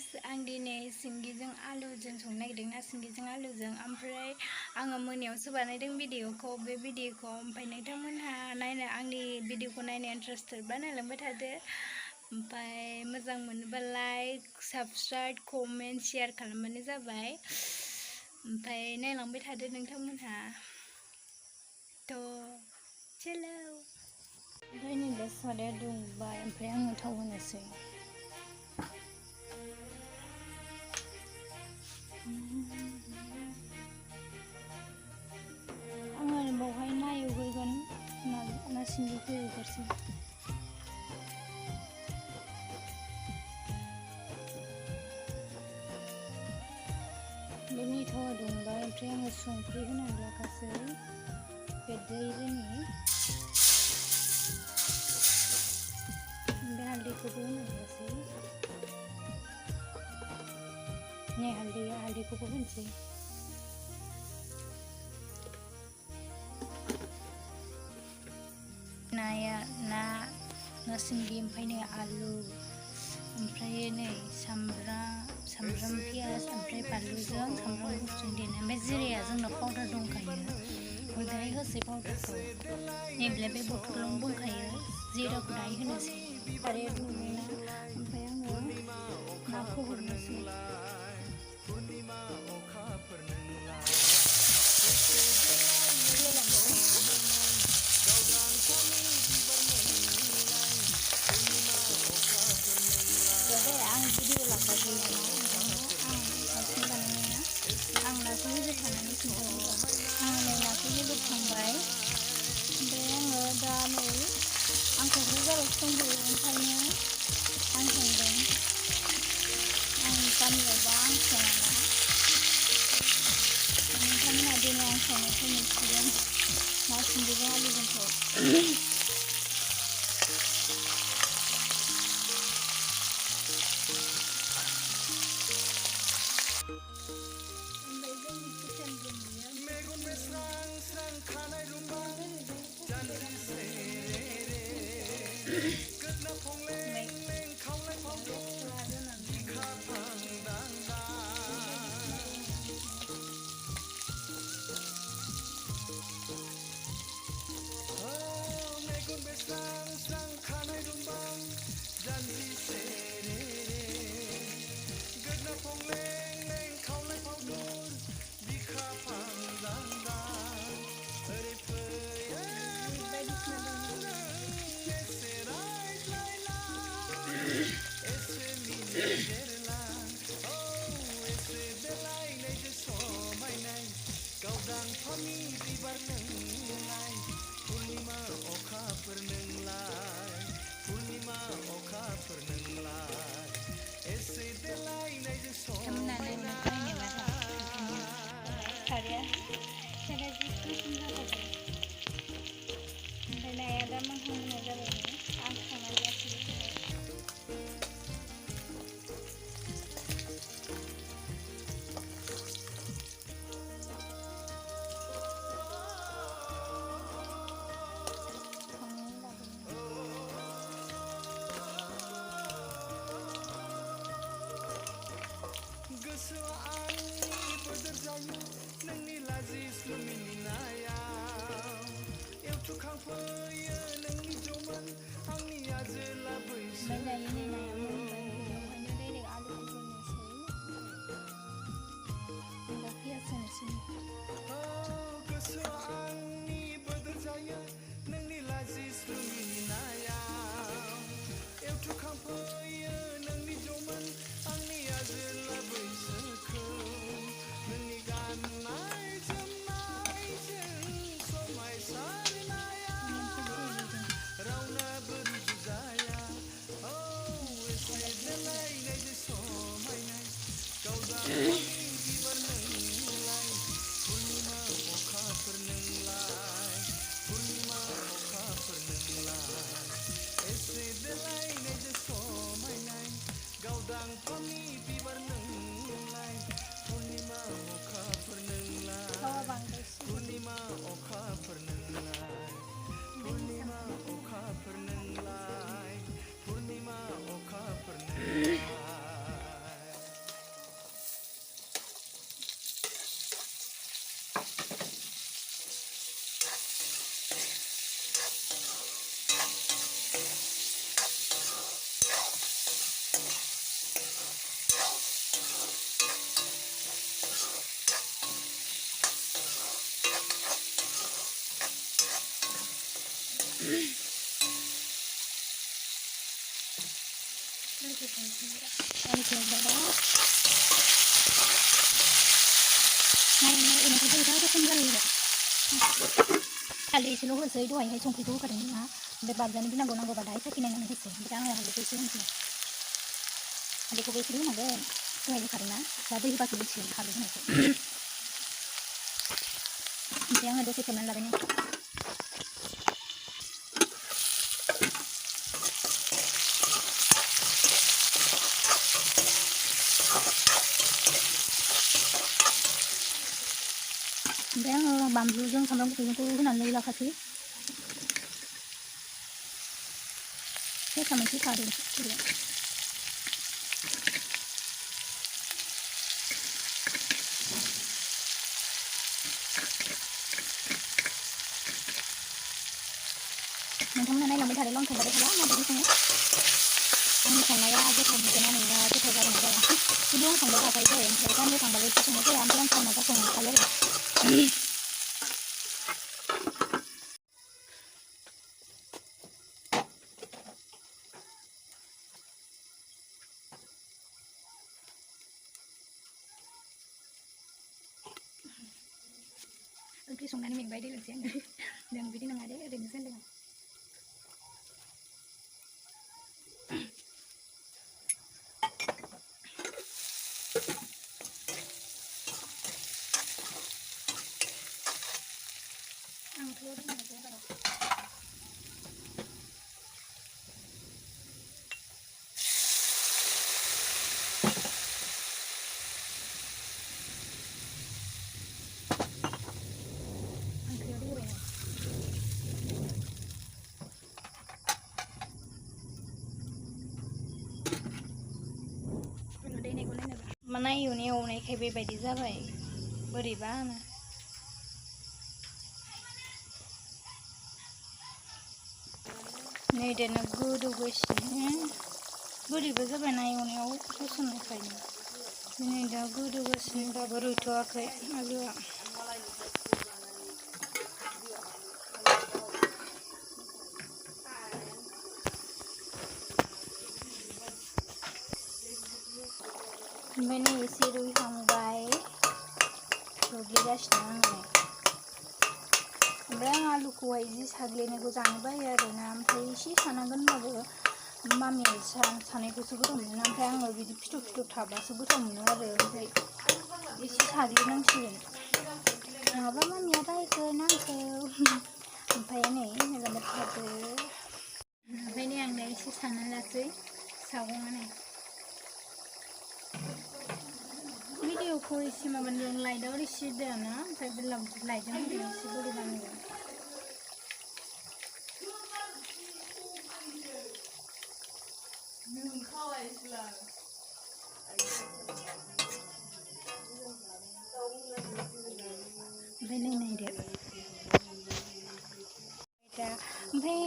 आं दिनै सिंगिजों आलुजों संनो नागिरदों ना सिंगिजों आलुजों ओमफ्राय आङो मोनायावसो बानायदों भिडिअखौ बे भिडिअखौ ओमफ्राय नोंथांमोनहा आंनि भिडिअखौ नायनो इन्टारेस्टेडबा नायलांबाय थादो ओमफ्राय मोजां मोनोबा लाइक साबस्क्राइब कमेन्ट शेयार खालामबानो जाबाय ओमफ्राय नायलांबाय थादो नोंथांमोनहा चलो ओमफ्राय नैबे साराया दुंबाय ओमफ्राय आङो थाव होनोसै आङो बावहाय ना एवगोरगोन ना सिंगिखौ एवगोरसै बे थावा दुंबाय ओमफ्राय आङो संख्रि होनानै लाखासै बे दै होनि बे हालदैखौबो होनानै लासै नै हालदैखौबो होनोसै ना सिंगि ओमफ्राय नै आलु ओमफ्राय नै सामब्राम पियाज ओमफ्राय बानलुजों सामब्राम गुफुरजों देनाय ओमफ्राय जिराया जोंनाव पाउडार दंखायो दाहाय होसै पाउडारखौ नैबे बे बथलावनो दंखायो जिराखौ दाहाय होनोसै साराया दुंबायना ओमफ्राय आङो नाखौ हरनोसै आं भिडिअ लागासिनो ना ओंखायनो आं हारसिं बानायनाया आं नाखौ होजोबखानानै खिन्थानो आं नै नाखौ होजोबखांबाय ओमफ्राय आङो दा नै आं क'क्राझाराव दंफैयो ओंखायनो आं संदों आं गामियावबा आं सङा ना नोंथांमोनहा दिनै आं संनायखौ मिथिगोन ना सिंगिजों आलुजोंखौ आलु सेरबाय नायनानै उनावथ' बोरैबा रोखोम जायो हालदै एसेल' होसै दहायहाय संख्रिखौ होखादोंमोन ना ओमफ्राय बाबजानो गिनांगौ नांगौबा दाहाय साखिनायनानै होसै ओमफ्राय आङो हालदैखौ एसे होनोसै हालदैखौबो एसे होनांगोन दहाय होखादोंना दा दै होबासो मिथिगोन हालदै होनायखौ ओमफ्राय आङो दसे खोबनानै लाबाय ओमफ्राय आङो बानलुजों सामब्राम गुफुरजोंखौ होनानै लाखासै सेरसा मोनसे खादों नोंथांमोना नायलांबाय थादो आं संबाय थाला माबायदि सङो आंनि संनाया गोथाव मोनगोन आंनिया गोथाव जागोन जाया खिन्थु आं संबाय थाखायो जायो ओमफ्राय गामियाव थांबाबो एसे संनाय जाया ओमफ्राय आं टाउनाव दा संखायो आरो ओंख्रि संनानै मेंबाय देलोंसै आङो जों बिदि नङा दे ओरैनोसो होनदों आंथ' रोङासै बारा माने एवनायखाय बेबायदि जाबाय बोरैबा नै दाना गोदौगासिनो बोरैबा जाबाय ना एवनायाव होसननायखायनो नै दा गोदौगासिनो दाबो रुइथ'वाखै आलुआ ओमफ्राय नै एसे रुइहांबाय रुइगासिनो आङो ओमफ्राय आं आलुखौहाय जि साग्लिनायखौ जानो बायो आरोना ओमफ्राय एसे सानांगोन होनबाबो मामिया सानायखौसो गोथाव मोनो ओमफ्राय आङो बिदि फिथर फिथर थाबासो गोथाव मोनो आरो ओमफ्राय एसे साग्लिनांसिगोन नङाबा मामिया रायगोन आंखौ ओमफ्राय नै मेलामेट थादो ओमफ्राय नै आं दा एसे सानानै लासै सागङानो भिडिअखौ एसे माबादों लाइटआव एसे दोना ओमफ्राय बे लाइटजों होदों एसे बोरैबा नुदों ओमफ्राय नै नायदो दा ओमफ्राय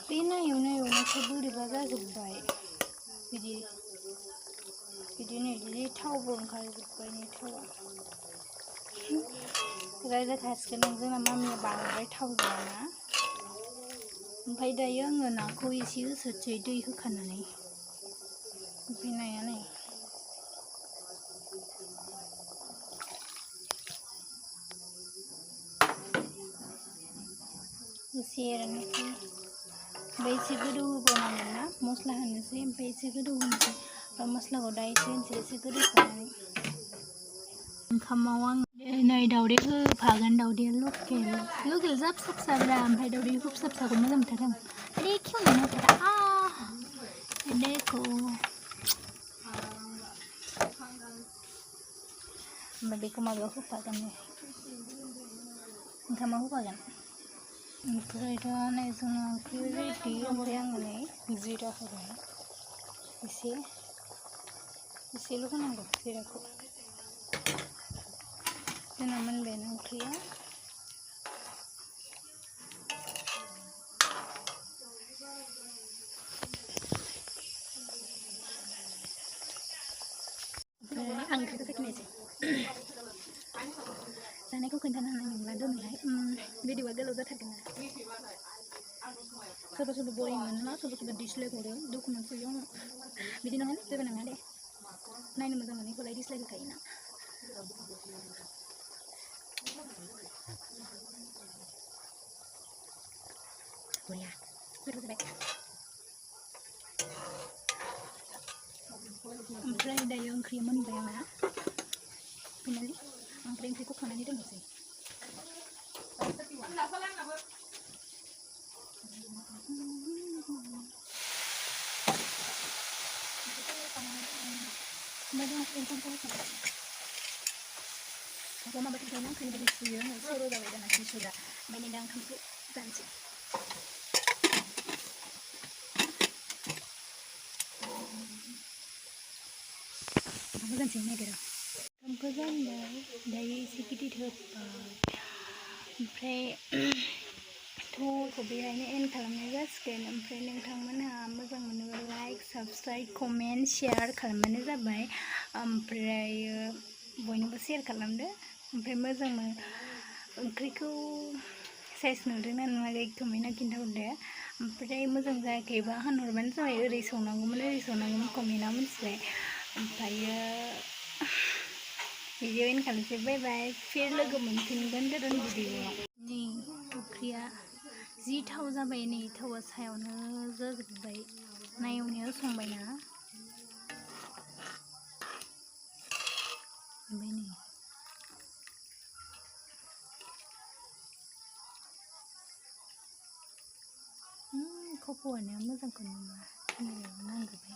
बे एवनायखौ बोरैबा जाजोब्बाय बिदिनो जि थावबो ओंखारजोब्बाय नै थावा रायज्लायखासिगोन जोंना मामिया बांद्राय थाव जायाना ओमफ्राय दायो आङो नाखौ एसे होसोसै दै होखानानै ओमफ्राय नाया नै एसे एरनोसै ओमफ्राय एसे गोदौ होबावनांगोन ना मस्ला होनोसै ओमफ्राय एसे गोदौ होनोसै मस्लाखौ दा एसे होनोसै एसे गोदौखानानै ओंखामाव आं नै दावदै होफागोन दावदैया लकेल जा फिसा फिसाब्रा ओमफ्राय दावदैखौ फिसा फिसाखौ मोजां मोनथारो आं आरे खेवनो नागिरा देखो ओमफ्राय बेखौ माबायाव होफागोन ओंखामाव होफागोन ओमफ्राय दा नै जोंना ओंख्रि रेडि ओमफ्राय आङो नै जिरा होबाय एसेल' होनांगौ जिराखौ जोंना मोनबायानो ओंख्रिया आं ओंख्रिखौ साखिनायसै जानायखौ खोन्थानो हानाय नंला दिनैहाय भिडिअआ गोलाव जाथारगोन ना सोरबा बरिं मोनो ना सोरबा डिसलाइक हरो दुखु मोनफैयो आङो बिदि नङा जेबो नङा दे नायनो मोजां मोननायखौ लाइक डिसलाइक होखायोना बरिया गोथाव जाबाय ओमफ्राय दायो ओंख्रिया मोनबाय आंना फाइनालि ओमफ्राय ओंख्रिखौ खांनानै दोननोसै मोजां ओंखामखौ Aku mau beritahu nak kini beli suyu, suruh dah weda nasi sudah. Bini dah kamu ganti. Kamu ganti ni kira. Kamu ganti dari sikit itu. Ompray tuh kopiahnya en kalamnya gaskan. Ompray neng tangmana mogang menu like, subscribe, comment, share kalamnya zabai. Ompray bयनोबो share खालामदो ओमफ्राय मोजां ओंख्रिखौ size नुदोंना नुवाखै कमेन्टआव खिन्थाहरदो ओमफ्राय मोजां जायाखैबा होनहरबानो जाबाय ओरै संनांगौमोन कमेन्टआव मिथिबाय ओमफ्रायो भिडिअ एन्ड खालामसै बाय बाय फिर लोगो मोनफिनगोन गोदान भिडिअआव नै ओंख्रिया जि थाव जाबाय नै थावा सायावनो जाजोब्बाय नायवनायाव संबायना ओमफ्राय नै खफ'आनो मोजांखौनो नुवा नांगौबाय